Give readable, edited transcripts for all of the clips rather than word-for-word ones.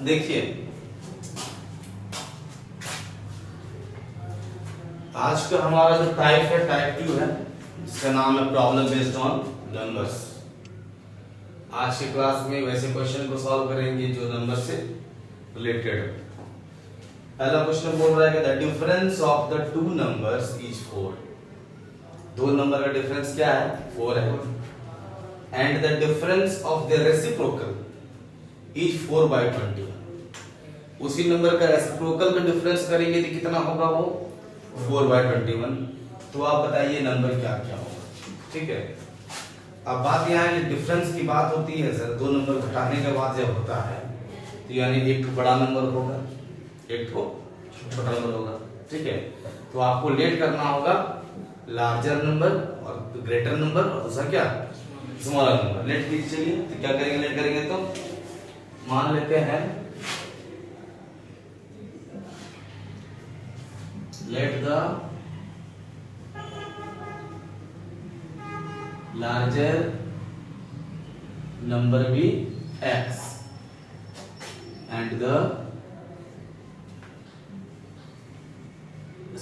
देखिए आज का हमारा जो टाइप है टाइप 2 है, जिसका नाम है प्रॉब्लम बेस्ड ऑन नंबर्स। आज की क्लास में वैसे क्वेश्चन को सॉल्व करेंगे जो नंबर से रिलेटेड है। पहला क्वेश्चन बोल रहा है कि the difference of the two numbers is 4। दो नंबर का डिफरेंस क्या है? 4 है। And the difference of the reciprocal is 4/21। उसी नंबर का रेसिप्रोकल का डिफरेंस करेंगे तो कितना होगा? वो 4/21। तो आप बताइए नंबर क्या क्या होगा। ठीक है, अब बात यहाँ है डिफरेंस की बात होती है सर, दो नंबर घटाने के बाद जब होता है तो यानी एक तो बड़ा नंबर होगा, एक तो छोटा नंबर होगा। ठीक है, तो आपको लेट करना होगा लार्जर नंबर और ग्रेटर नंबर और दूसरा क्या? Smaller number. लेट कीजिए। चलिए तो क्या करेंगे? लेट करेंगे तो मान लेते हैं let the larger number be x and the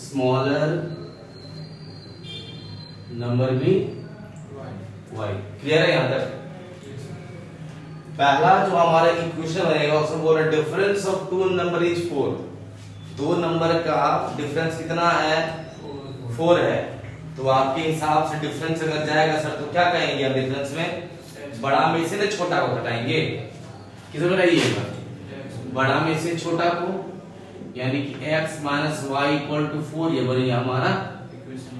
smaller number be y। Clear है यहां तक? पहला जो हमारा इक्वेशन रहेगा उसमें बोल रहा है difference of two number is 4। दो नंबर का डिफरेंस कितना है? 4 है। तो आपके हिसाब से डिफरेंस अगर जाएगा सर तो क्या कहेंगे? आप डिफरेंस में बड़ा में से ना छोटा को घटाएंगे। किसे बताइएगा? बड़ा में से छोटा को, यानी कि x - y = 4। ये बनेगा हमारा इक्वेशन।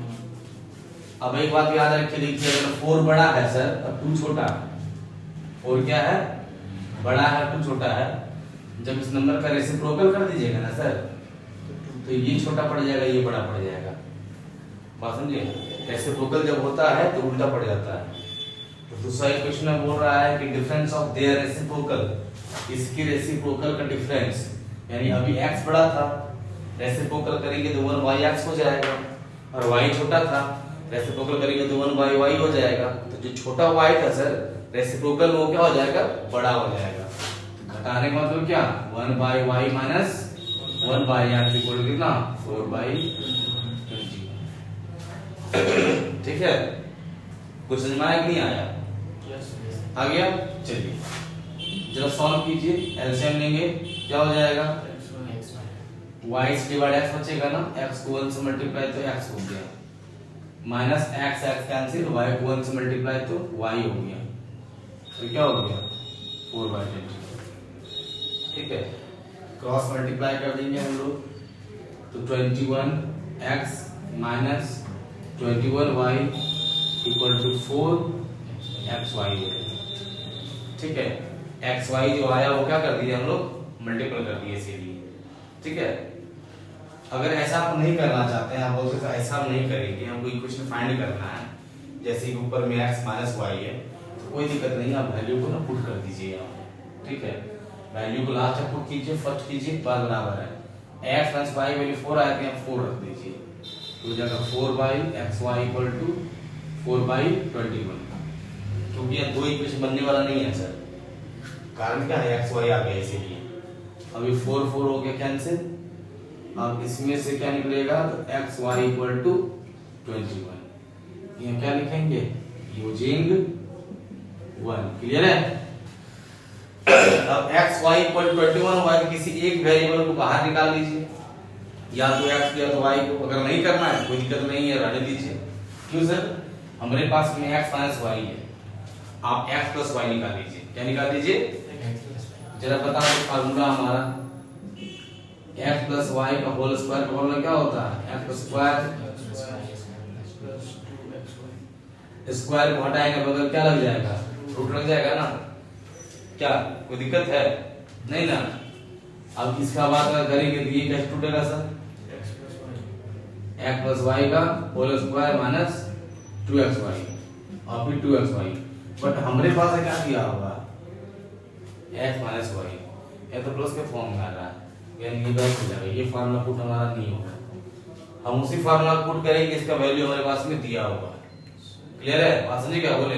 अब एक बात याद रखिए, देखिए अगर 4 बड़ा है सर और 2 छोटा। 4 क्या है? बड़ा है, 2 छोटा है। जब इस नंबर का रेसिप्रोकल कर दीजिएगा ना सर तो ये छोटा पड़ जाएगा, ये बड़ा पड़ जाएगा। बात समझिए? रेसिप्रोकल जब होता है तो उल्टा पड़ जाता है। तो दूसरा इक्वेशन में बोल रहा है कि डिफरेंस ऑफ देयर रेसिप्रोकल, इसकी रेसिप्रोकल का डिफरेंस, यानी अभी x बड़ा था, रेसिप्रोकल करेंगे तो 1/x हो जाएगा, और y छोटा था, रेसिप्रोकल करेंगे तो 1/y हो जाएगा। तो जो छोटा y था सर रेसिप्रोकल वो क्या हो जाएगा? बड़ा हो जाएगा। तो घटाने का मतलब क्या? 1/y - 1/x = कितना? 4/20। ठीक है, कुछ समझ में आया कि नहीं आया? आ गया। चलिए जरा सॉल्व कीजिए, एलसीएम लेंगे, क्या हो जाएगा? y / x बचेगा ना, x को 1 से मल्टीप्लाई तो x हो गया, माइनस x कैंसिल, y को 1 से मल्टीप्लाई तो y हो गया। तो क्या हो गया? 4/20। ठीक है, क्रॉस मल्टीप्लाई कर देंगे हम लोग तो 21x - 21y = 4xy। ठीक है, xy जो आया वो क्या कर दिया हम लोग? मल्टीपल कर दिए इसीलिए। ठीक है, अगर ऐसा आप नहीं करना चाहते हैं, आप बोलते हैं ऐसा हम नहीं करेंगे, हमको इक्वेशन फाइंड करना है, जैसे कि ऊपर में x - y है तो कोई दिक्कत नहीं, आप वैल्यू को ना पुट कर दीजिए यहाँ। ठीक है, वैल्यू को लास्ट तक पुट कीजिए, फर्स्ट कीजिए, बात बराबर है। x - y वैल्यू 4 आया तो यहाँ 4 रख दीजिए, तो जगह 4/xy = 4/21। क्योंकि यहाँ दो इक्वेशन बनने वाला नहीं है सर, कारण क्या है? xy आ गया इसीलिए। अभी 4 हो गया कैंसिल। अब इसमें से क्या निकलेगा? तो xy = 21। यहाँ क्या लिखेंगे? यूजिंग 1। क्लियर है? अब xy = 21 हुआ तो किसी एक वेरिएबल को बाहर निकाल लीजिए, या तो x या तो y को। अगर नहीं करना है कोई दिक्कत नहीं है, रहने दीजिए। क्यों सर? हमारे पास में x - y है, आप x + y निकाल लीजिए। क्या निकाल लीजिए? जरा बता दो फार्मूला हमारा। x + y का होल स्क्वायर का फॉर्मूला क्या होता है? x स्क्वायर स्क्वायर को हटाएंगे बगल क्या लग जाएगा? रूट लग जाएगा ना। क्या कोई दिक्कत है? नहीं ना। अब इसका बात अगर करेंगे तो ये कैसे टूटेगा सर? x + y का होल स्क्वायर माइनस 2xy और फिर 2xy। बट हमारे पास क्या दिया होगा? x - y, ये तो प्लस के फॉर्म में आ रहा है, यानी ये बैक हो जाएगा। ये फार्मूला पुट हमारा नहीं होगा, हम उसी फार्मूला पुट करेंगे, इसका वैल्यू हमारे पास में दिया होगा। क्लियर है? बात समझिए क्या बोले?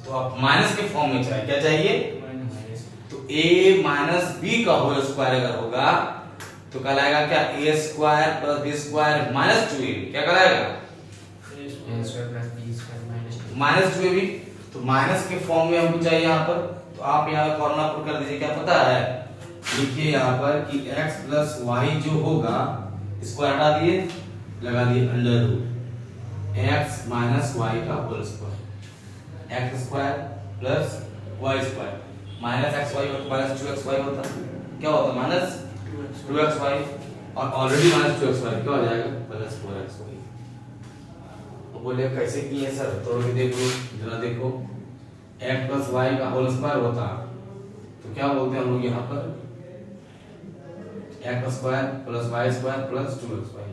तो आप माइनस के फॉर्म में चाहिए, क्या चाहिए? तो a माइनस बी का होल स्क्वायर अगर होगा तो कहलाएगा क्या, a square plus b square minus 2ab, क्या कहलाएगा, माइनस 2ab। तो माइनस के फॉर्म में हमको चाहिए यहाँ पर, तो आप यहाँ फॉर्मूला पुट कर दीजिए, क्या पता है, लिखिए यहाँ पर कि x प्लस वाई जो होगा इसको हटा दिए, लगा दिए under root x minus Y का whole square, X square plus Y square minus X Y होता माइनस 2xy होता, क्या होता माइनस 2xy, और ऑलरेडी माइनस 2xy क्या हो जाएगा प्लस 4xy। तो बोले कैसे किए सर, तोड़ के देखो जरा, देखो x प्लस वाई का होल स्क्वायर होता तो क्या बोलते हैं हम लोग यहाँ पर, x square plus Y square plus 2xy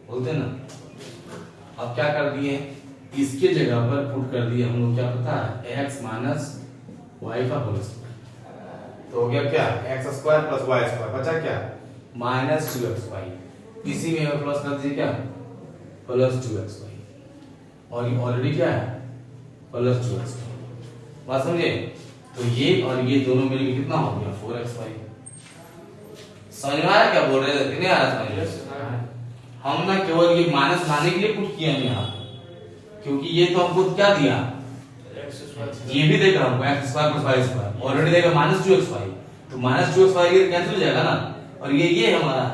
बोलते हैं ना। अब क्या कर दिए, इसके जगह पर पुट कर दिए हम लोग, क्या पता है x माइनस वाई का होल स्क्वायर, तो हो गया क्या x square plus Y square, बचा क्या माइनस 2xy, इसी में प्लस कर दीजिए क्या प्लस 2xy, और ये ऑलरेडी क्या है प्लस 2xy, बात समझे। तो ये और ये दोनों मिलकर कितना हो गया 4xy। समझ में आया क्या बोल रहे थे कि नहीं आ रहा समझ, हम ना केवल ये माइनस लाने के लिए पुट किया यहाँ, क्योंकि ये तो हमको क्या दिया, ये भी देगा हमको x square plus Y square, already देगा माइनस 2xy, तो माइनस 2xy ये कैंसिल हो जाएगा ना, और ये हमारा,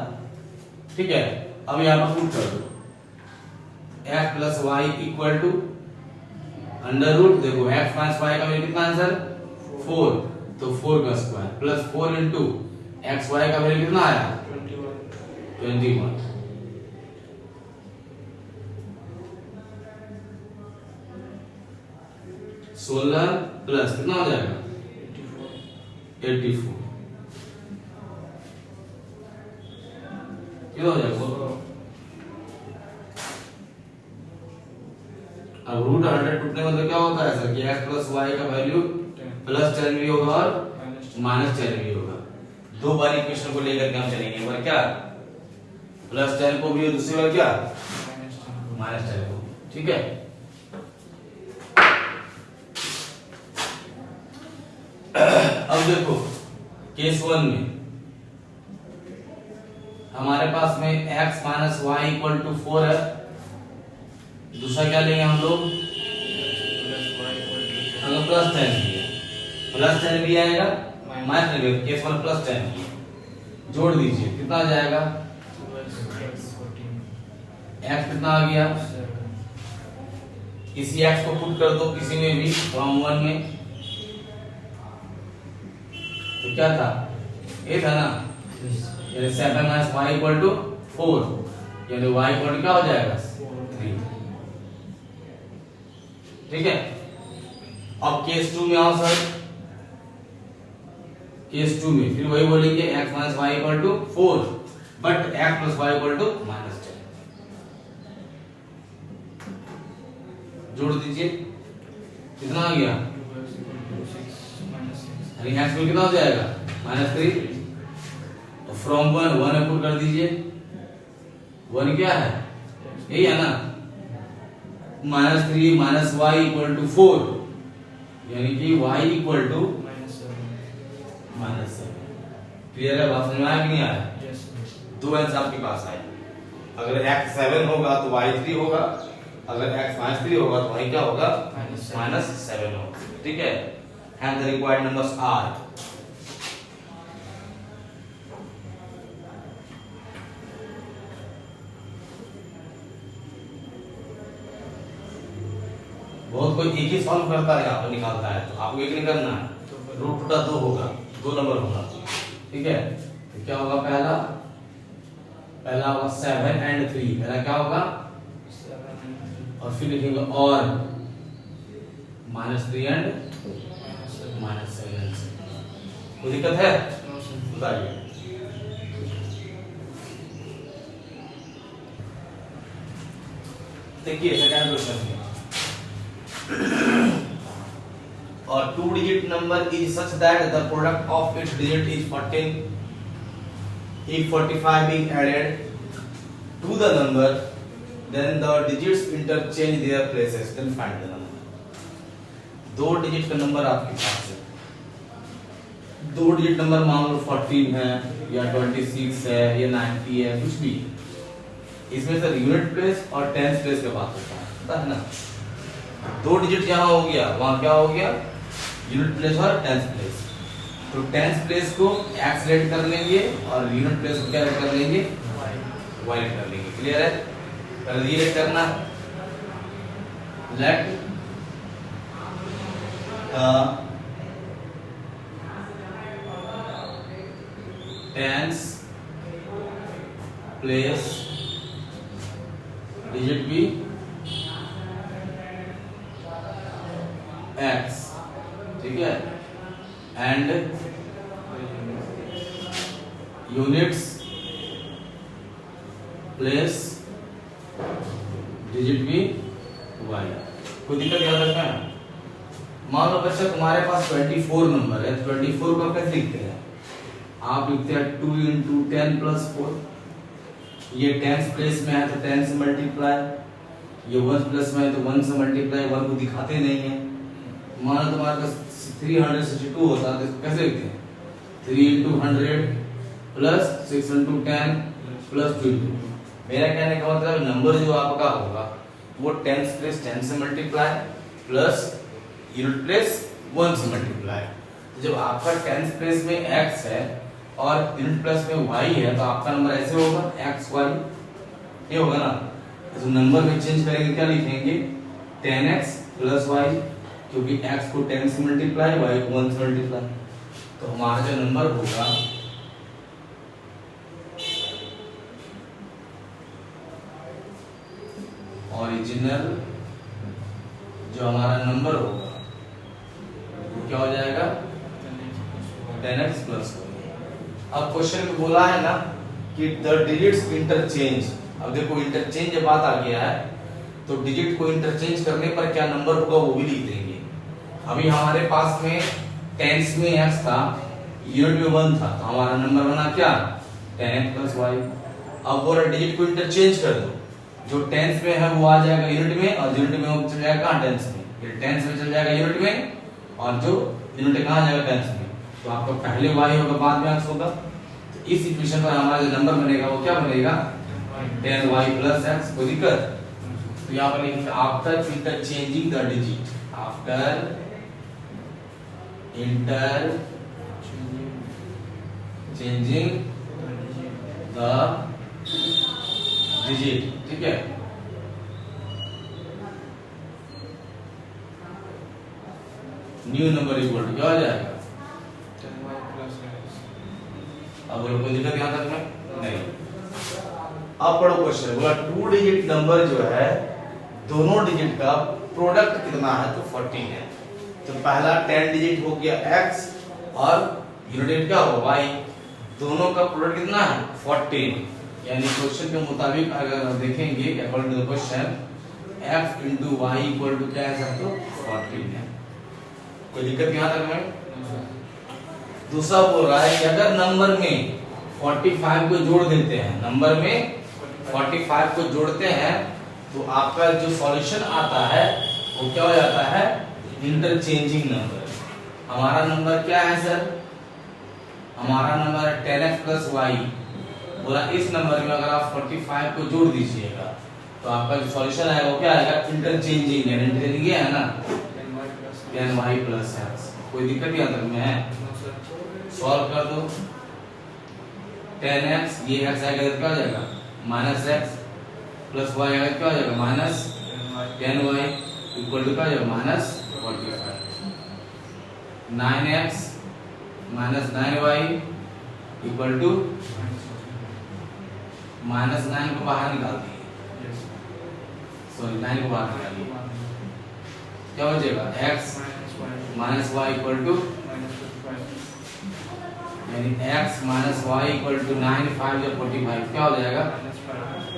ठीक है। अब यहाँ पर पुट कर दो x plus y equal to under root, देखो x माइनस वाई का वैल्यू कितना आंसर 4, तो 4 का square plus 4 into x y का वैल्यू कितना आया 21, 16 प्लस कितना हो जाएगा 84, कितना हो जाएगा। अब रूट 100 टूटने मतलब क्या होता है सर कि x प्लस वाई का वैल्यू प्लस 10 भी होगा और माइनस 10 भी होगा, दो बार इक्वेशन को लेकर के हम चलेंगे, एक बार क्या प्लस 10 को भी और दूसरी बार क्या माइनस 10 को, ठीक है। अब देखो केस 1 में हमारे पास में x minus y equal to 4 है, दूसरा क्या लेंगे हम लोग अगर प्लस 10 भी है, प्लस 10 भी आएगा माइनस 10 भी, केस 1 प्लस 10 भी है, जोड़ दीजिए कितना आ जाएगा x कितना आ गया, इसी x को पुट कर दो किसी में भी फ्रॉम 1 में, तो क्या था ये था ना, यानी 7 माइनस वाई इक्वल टू 4, यानी y इक्वल टू क्या हो जाएगा 3, ठीक है। अब केस 2 में आओ सर, केस 2 में फिर वही बोलेंगे x minus y equal to 4 but x plus y equal to minus 10, जोड़ दीजिए कितना आ गया, यानी x को कितना हो जाएगा माइनस 3, और फ्रॉम 1 पुट कर दीजिए, 1 क्या है यही है ना, minus 3 minus y equal to 4, यानी कि y equal to minus 7। Clear है, बात समझ में आया कि नहीं आया, दो आंसर आपके पास आए, अगर x 7 होगा तो y 3 होगा, अगर x माइनस 3 होगा तो y क्या होगा माइनस 7 होगा, ठीक है। and the required numbers are बहुत कोई एक ही सॉल्व करता है यहाँ पर निकालता है, तो आपको एक नहीं करना है, रूट टूटा 2 होगा, 2 नंबर होगा, ठीक है। तो क्या होगा पहला होगा 7 and 3, पहला क्या होगा 7 और फिर लिखेंगे और -3 and -7, कोई दिक्कत है बताइए। देखिए सेकंड क्वेश्चन में, और 2 digit number is such that the product of its digit is 14, if 45 being added to the number then the digits interchange their places, then find the number। 2 digit का number आपके पास है, दो digit number मान लो 14 है या 26 है या 90 है, कुछ भी, इसमें सर यूनिट प्लेस और टेंस प्लेस का बात होता है, पता है ना। दो डिजिट यहाँ हो गया, वहां क्या हो गया, यूनिट प्लेस और टेंस प्लेस। तो टेंस प्लेस को एक्स रेट कर लेंगे और यूनिट प्लेस को क्या रेट कर लेंगे, वाई रेट कर लेंगे। क्लियर है, कर दिए रेट करना। लेट टेंस प्लेस डिजिट भी एक्स, ठीक है, एंड यूनिट्स प्लेस डिजिट भी वाई। कोई दिक्कत याद रखना है। मान लो बच्चा तुम्हारे पास 24 नंबर है, 24 को आप कैसे लिखते हैं, आप लिखते हैं 2 × 10 + 4। ये टेंस प्लेस में है तो 10 से मल्टीप्लाई, ये 1 प्लस में है तो 1 से मल्टीप्लाई, 1 को दिखाते नहीं है। मान लो तुम्हारे पास 362 होता है तो कैसे लिखते हैं, 3 × 100 + 6 × 10 + 22। मेरा कहने का मतलब नंबर जो आपका होगा वो टेंस प्लेस 10 से मल्टीप्लाई प्लस यूनिट प्लेस 1 से मल्टीप्लाई। तो जब आपका टेंस प्लेस में x है और यूनिट प्लेस में y है तो आपका नंबर ऐसे होगा x y, ये होगा ना। तो नंबर में चेंज करेंगे, क्या लिखेंगे, 10x + y, क्योंकि x को 10 से मल्टीप्लाई, y को 1 से मल्टीप्लाई। तो हमारा जो नंबर होगा ओरिजिनल जो हमारा नंबर होगा वो क्या हो जाएगा, 10x + 1। अब क्वेश्चन में बोला है ना कि द डिजिट्स इंटरचेंज। अब देखो इंटरचेंज जब बात आ गया है तो डिजिट को इंटरचेंज करने पर क्या नंबर होगा वो भी लिख देंगे। अभी हमारे पास में टेंस में x था, यूनिट में 1 था, तो हमारा नंबर बना क्या, 10x + y। अब बोला डिजिट को इंटरचेंज कर दो, जो टेंस में है वो आ जाएगा यूनिट में और यूनिट में वो चल जाएगा टेंस में, ये टेंस में चल जाएगा यूनिट में और जो यूनिट कहां जाएगा, टेंस में। तो आपका पहले y होगा बाद में x होगा। तो इस इक्वेशन पर हमारा जो नंबर बनेगा वो क्या बनेगा, 10y + x। कोई दिक्कत, तो यहां पर लिखेंगे after interchanging the digit, after inter changing the digit, ठीक है। न्यू नंबर इक्वल टू क्या हो जाएगा, 10y + x। अब बोलो कोई दिक्कत यहां तक में नहीं। अब पढ़ो क्वेश्चन, बोला 2 डिजिट नंबर जो है दोनों डिजिट का प्रोडक्ट कितना है, तो 14 है। तो पहला 10 डिजिट हो गया x और यूनिट क्या होगा y, दोनों का प्रोडक्ट कितना है, 14। यानी क्वेश्चन के मुताबिक अगर हम देखेंगे according to the question x × y = क्या है सर, तो 14 है। कोई दिक्कत यहां तक में। दूसरा बोल रहा है कि अगर नंबर में 45 को जोड़ देते हैं, नंबर में 45 को जोड़ते हैं तो आपका जो सॉल्यूशन आता है वो क्या हो जाता है, इंटरचेंजिंग नंबर। हमारा नंबर क्या है सर, हमारा नंबर है 10x + y। बोला इस नंबर में अगर आप 45 को जोड़ दीजिएगा तो आपका जो सॉल्यूशन आएगा वो क्या आएगा, इंटरचेंजिंग है, इंटरचेंजिंग है ना, 10y + x। कोई दिक्कत यहां तक में है, सॉल्व कर दो। 10x ये x आएगा तो क्या हो जाएगा, -x + y आएगा क्या हो जाएगा, -10y = क्या हो जाएगा, -45। 9x - 9y = -9 को बाहर निकाल दिए, सॉरी 9 को बाहर निकाल दिए, क्या हो जाएगा, x - y = यानी x - y = 9 5 या 45 क्या हो जाएगा,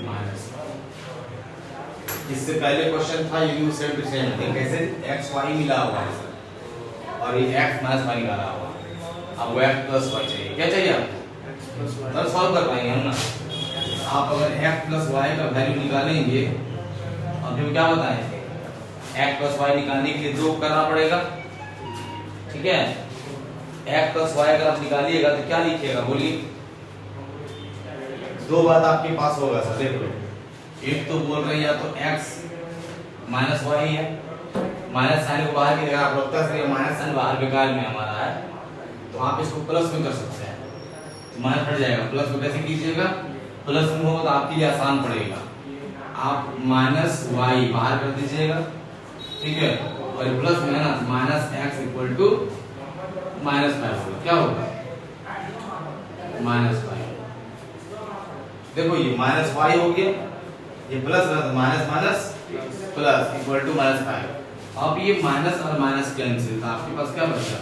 माइनस। इससे पहले क्वेश्चन था ये भी सेम टू सेम है, कैसे x y मिला हुआ है सर और ये x - y निकाला हुआ है। अब वो x + y चाहिए, क्या चाहिए आपको, तब सॉल्व कर पाएंगे हम ना। आप अगर x + y का वैल्यू निकालेंगे अब जो क्या बताएंगे, x + y निकालने के लिए 2 करना पड़ेगा, ठीक है। x प्लस वाई अगर आप निकालिएगा तो क्या लिखिएगा बोलिए? दो बात आपके पास होगा सर, देख लो। एक तो बोल रहे हैं या तो x माइनस वाई है, माइनस साइन को बाहर की जगह आप रखता है, माइनस साइन बाहर बेकार में हमारा है, तो आप इसको प्लस में कर सकते हैं, तो माइनस हट जाएगा। प्लस में कैसे कीजिएगा? प्लस में होगा तो आपके लिए आसान पड़ेगा, आप माइनस वाई बाहर कर दीजिएगा, ठीक है, और प्लस में है ना minus x equal to minus 5 होगा। क्या होगा? माइनस 5। देखो ये माइनस वाई हो गया, ये plus minus minus plus equal to minus 5। अब ये माइनस और माइनस कैंसिल, तो आपके पास क्या बचा?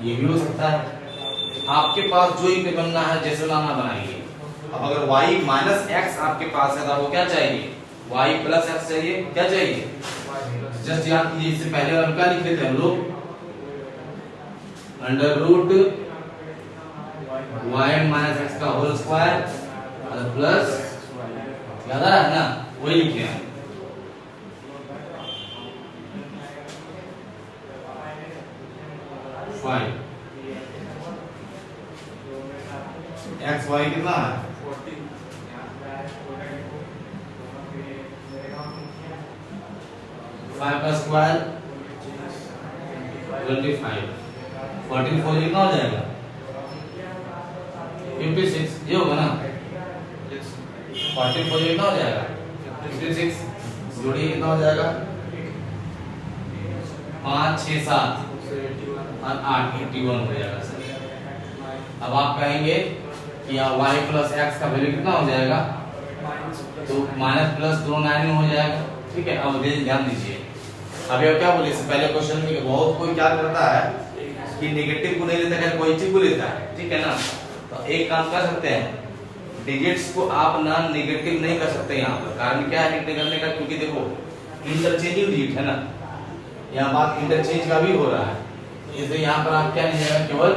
ये भी हो सकता है। आपके पास जो ही बनना है जैसे लाना बनाइए। अब अगर y माइनस एक्स आपके पास है तो आपको क्या चाहिए? y प्लस एक्स चाहिए। क्या चाहिए? जस्ट याद कीजिए, इससे पहले हम क्या लिख लेते हैं हम लोग? Under root y minus x का होल स्क्वायर और प्लस, याद आ रहा है ना? वही लिखे हैं। एक्स वाई कितना है? 5 का स्क्वायर 25, 44 कितना हो जाएगा? 56। ये होगा ना? 44 कितना हो जाएगा? 56। जोड़िए कितना हो जाएगा? 5 6 7 और 8 81 हो जाएगा सर। अब आप कहेंगे कि y प्लस एक्स का वैल्यू कितना हो जाएगा? तो माइनस प्लस दोनों 9 में हो जाएगा, ठीक है। अब ध्यान दीजिए, अभी अब क्या बोले? इससे पहले क्वेश्चन में बहुत कोई क्या करता है कि नेगेटिव को नहीं लेता है, पॉजिटिव को लेता है, ठीक है ना? तो एक काम कर सकते हैं, डिजिट्स को आप नॉन नेगेटिव नहीं कर सकते यहाँ पर। कारण क्या है करने का? क्योंकि देखो इंटरचेंजिंग डिजिट है ना, यहाँ बात इंटरचेंज का भी हो रहा है, इसलिए यहाँ पर आप क्या लीजिएगा? केवल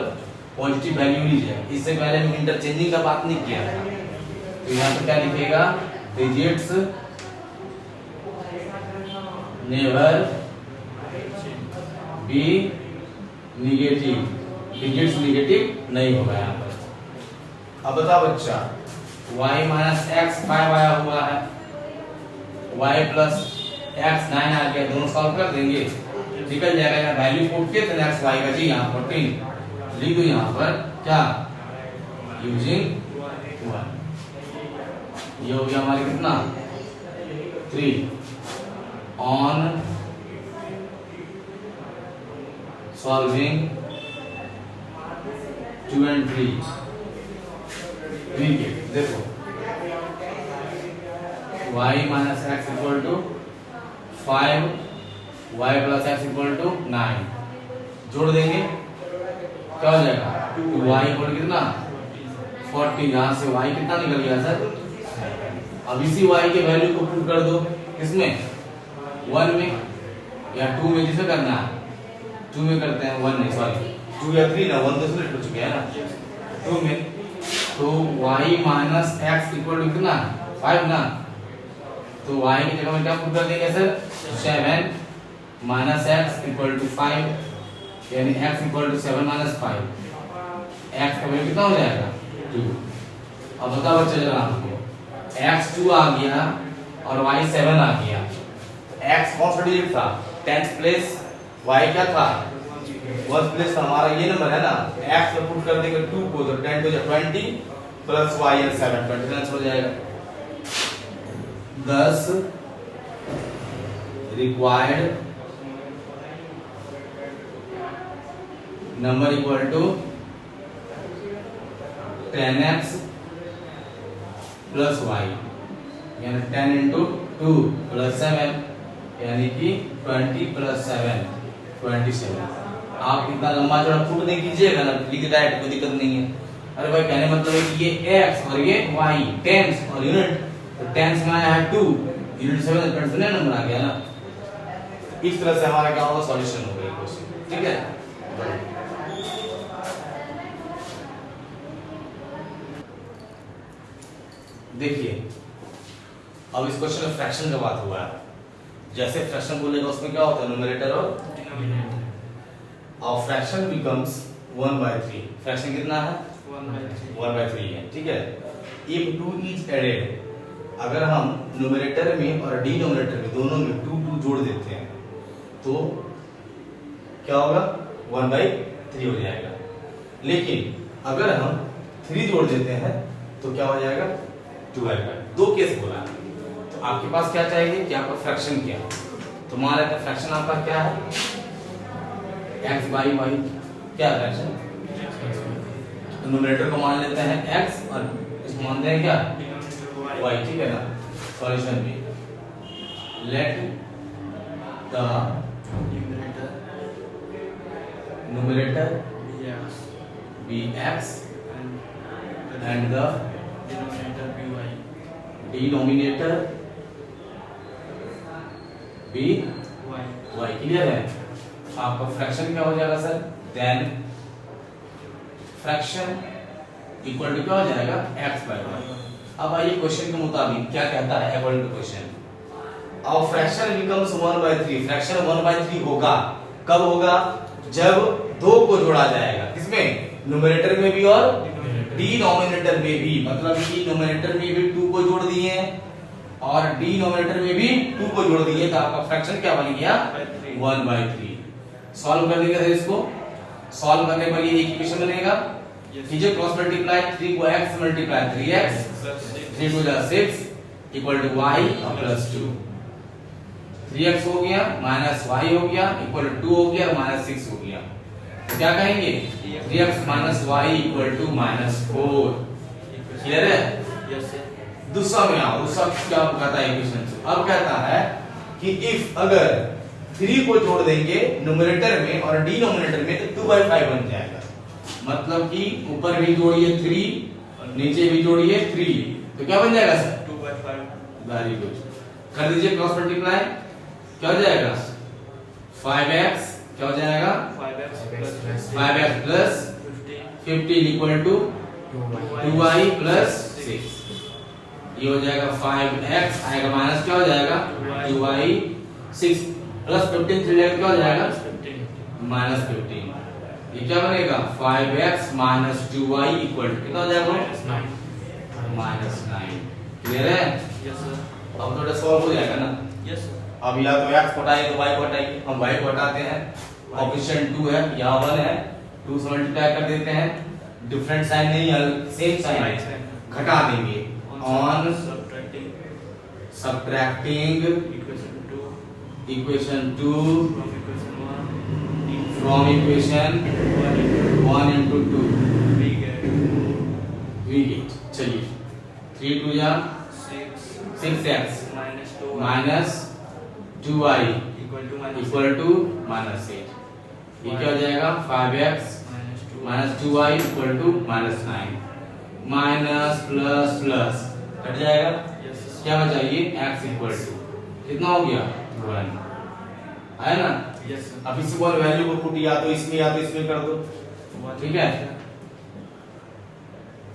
पॉजिटिव वैल्यू लीजिएगा। इससे पहले हम इंटरचेंजिंग का बात नहीं किया था, तो यहाँ पर क्या लिखेगा? Digits never be negative, digits negative नहीं होगा यहाँ पर। अब बताओ बच्चा, y माइनस एक्स 5 आया हुआ है, y प्लस एक्स 9 आ गया, दोनों सॉल्व कर देंगे, निकल जाएगा। यहाँ वैल्यू पुट के तो एक्स वाई का जी यहाँ 14 लिख दो यहाँ पर, क्या? यूजिंग 1। ये हो गया हमारे कितना? 3 ऑन सॉल्विंग 2 and 3। ठीक है, देखो y minus x equal to 5, y plus x equal to 9, जोड़ देंगे, क्या हो जाएगा? y इक्वल कितना? 40। यहाँ से y कितना निकल गया सर? अब इसी y के वैल्यू को पुट कर दो, किसमें? 1 में या 2 में, जिसे करना है 2 में करते हैं, 1 नहीं सॉरी 2 या 3 ना, 1 तो सिलेक्ट हो चुके हैं ना, 2 में। तो y minus x equal to कितना? 5 ना, तो y की जगह में क्या पुट कर देंगे sir? 7 minus x equal to 5, यानी x equal to 7 minus 5, x का वैल्यू कितना हो जाएगा? 2। अब बताओ बच्चा जरा आपको, x 2 आ गया और y 7 आ गया, x कौन सा डिजिट था? 10th प्लेस, y क्या था? 1st प्लेस था हमारा, ये नंबर है ना। x में पुट कर देंगे 2 को, तो 10 को 20 प्लस y और 7 29 हो जाएगा। 10 required number equal to 10x plus y, यानी 10 इंटू 2 प्लस 7, यानी कि 20 प्लस 7 27। आप इतना लंबा चौड़ा पुट नहीं कीजिएगा ना, लिख डायरेक्ट, कोई दिक्कत नहीं है। अरे भाई कहने मतलब है कि ये x और ये y टेंस और यूनिट, तो टेंस में आया है 2, यूनिट 7 27 नंबर आ गया ना। इस तरह से हमारा क्या होगा? सॉल्यूशन होगा ये क्वेश्चन, ठीक है। देखिए अब इस क्वेश्चन में फ्रैक्शन का बात हुआ है, जैसे फ्रैक्शन बोलेगा उसमें क्या होता है? न्यूमरेटर और और फ्रैक्शन बिकम्स 1/3। फ्रैक्शन कितना है? 1/3 1/3 है, ठीक है। इफ 2 इज एडेड, अगर हम न्यूमरेटर में और डिनोमिनेटर में दोनों में 2 जोड़ देते हैं तो क्या होगा? 1/3 हो जाएगा। लेकिन अगर हम 3 जोड़ देते हैं तो क्या हो जाएगा? 2 आएगा। दो केस बोला है। तो आपके पास क्या चाहिए कि आपका फ्रैक्शन क्या है? तो मान लेते हैं फ्रैक्शन आपका क्या है? x by y. क्या है फ्रैक्शन? तो न्यूमरेटर को मान लेते हैं x और इसको मानते हैं क्या? y, ठीक है ना। सॉल्यूशन में let the numerator be x and the denominator be y। Clear है? आपका फ्रैक्शन क्या हो जाएगा sir? Then fraction equal to क्या हो जाएगा? x by y। अब आइए क्वेश्चन के मुताबिक क्या कहता है अकॉर्डिंग टू क्वेश्चन। और फ्रैक्शन बिकम्स 1/3। फ्रैक्शन 1/3 होगा कब होगा? जब 2 को जोड़ा जाएगा। किसमें? न्यूमरेटर में भी और डिनोमिनेटर में भी। मतलब कि न्यूमरेटर में भी 2 को जोड़ दिए और डिनोमिनेटर में भी 2 को जोड़ दिए तो आपका फ्रैक्शन क्या बन गया? 1/3। सॉल्व कर देंगे इसको। सॉल्व करने पर ये इक्वेशन बनेगा। कीजिए क्रॉस मल्टीप्लाई 3 को x multiply 3x 3 2 6 equal to y plus 2। 3x हो गया माइनस y हो गया इक्वल टू 2 हो गया माइनस 6 हो गया। तो क्या कहेंगे? 3x minus y equal to minus 4। Clear है? दूसरा में आओ। दूसरा क्या कहता है इक्वेशन से? अब कहता है कि इफ अगर 3 को जोड़ देंगे न्यूमरेटर में और डिनोमिनेटर में तो 2/5 बन जाएगा। मतलब कि ऊपर भी जोड़िए 3 और नीचे भी जोड़िए 3 तो क्या बन जाएगा सर? 2/5। Very good. कर दीजिए क्रॉस मल्टीप्लाई। क्या हो जाएगा? 5x क्या हो जाएगा? 5x plus 15 equal to 2y plus 6। ये हो जाएगा 5x आएगा माइनस क्या हो जाएगा? 2y 6 प्लस 15 से क्या हो जाएगा? माइनस 15। ये क्या बनेगा? 5x minus 2y equal to कितना हो जाएगा? माइनस 9। क्लियर है? अब थोड़ा सॉल्व हो जाएगा ना। अब या तो x को हटाइए तो y को हटाइए। हम y को हटाते हैं। ऑप्शन 2 है, यहाँ 1 है। 2 से मल्टीप्लाई कर देते हैं। डिफरेंट साइन नहीं है, सेम साइन है। घटा देंगे। On subtracting equation 2 from equation 1 into 2 we get। चलिए 3 2 या 6x minus 2y equal to minus 8। ये क्या हो जाएगा? 5x minus 2y equal to minus 9। Minus plus plus cut जाएगा। क्या बचा? ये x इक्वल टू कितना हो गया? 1 है ना। अब इस वाले वैल्यू को पुट या तो इसमें कर दो। ठीक है।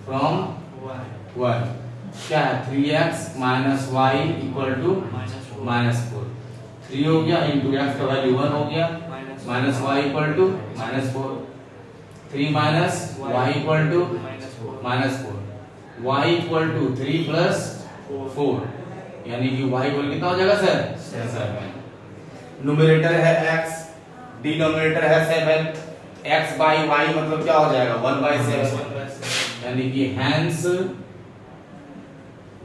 फ्रॉम 1 क्या है? 3x minus y equal to minus 4। 3 हो गया इंटू x का वैल्यू 1 हो गया minus y equal to minus 4। 3 minus y equal to minus 4। y equal to 3 plus 4 यानी कि y इक्वल कितना हो जाएगा सर? 7। न्यूमरेटर है x, डिनोमिनेटर है 7। x बाई y मतलब क्या हो जाएगा? 1/7 यानी कि hence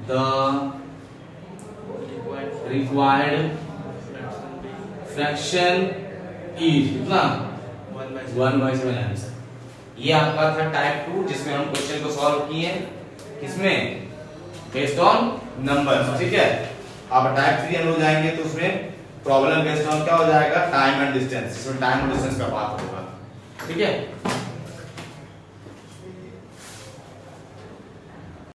the required fraction is कितना? 1/7 आंसर। ये आपका था टाइप 2 जिसमें हम क्वेश्चन को सॉल्व किए। किसमें? Based on numbers. ठीक है। अब टाइप 3 हम लोग जाएंगे तो उसमें प्रॉब्लम बेस्ड ऑन क्या हो जाएगा? Time and distance. इसमें टाइम और डिस्टेंस का बात होगा। ठीक है।